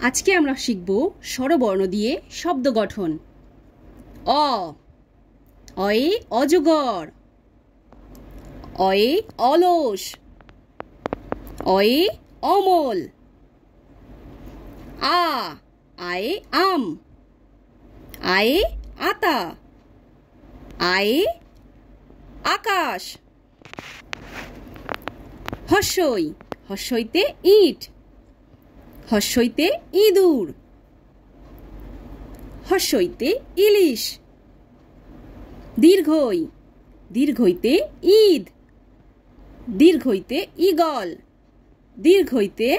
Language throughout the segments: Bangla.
আজকে আমরা শিখব স্বরবর্ণ দিয়ে শব্দ গঠন। অ, অয়ে অজগর, অয়ে অলস, অয়ে অমল। আ, আয়ে আম, আয়ে আতা, আয়ে আকাশ। হস্যই, হস্যইতে ইট, হস্যইতে ইঁদুর, হস্যইতে ইলিশ। দীর্ঘই, দীর্ঘইতে ঈদ, দীর্ঘইতে ঈগল, দীর্ঘইতে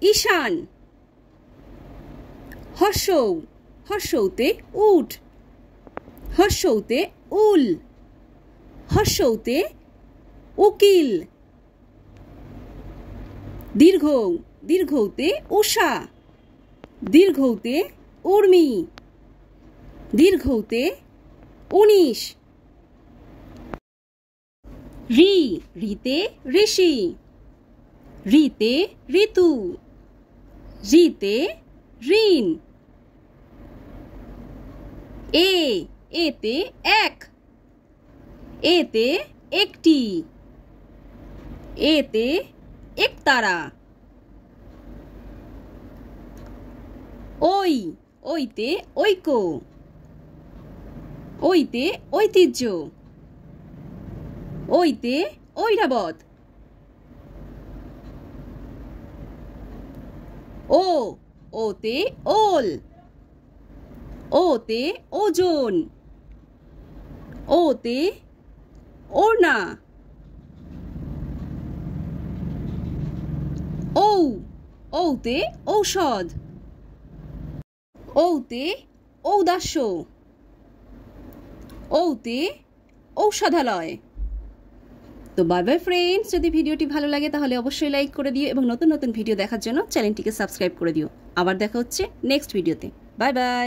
ঈশান। হর্ষৌ, হর্ষৌতে উট, হর্ষৌতে উল, হর্ষৌতে উকিল। দীর্ঘৌ, দীর্ঘৌতে উষা, দীর্ঘৌতে উর্মি, দীর্ঘৌতে 19। ঋ, ঋতে ঋষি, ঋতে ঋতু, ঋতে ঋণ। এ, এতে এক, এতে একটি, এতে একতারা। ওই, ওইতে ঐক্য, ওইতে ঐতিহ্য, ওইতে ঐরাবত। ও, ওতে ওল, ওতে ওজন, ওতে ওড়না। ঔ, ঔতে ঔষধ, ঔতে ঔদাস্য, ঔতে ঔষধালয়। তো বাই বাই ফ্রেন্ডস, যদি ভিডিওটি ভালো লাগে তাহলে অবশ্যই লাইক করে দিও এবং নতুন নতুন ভিডিও দেখার জন্য চ্যানেলটিকে সাবস্ক্রাইব করে দিও। আবার দেখা হচ্ছে নেক্সট ভিডিওতে। Bye bye.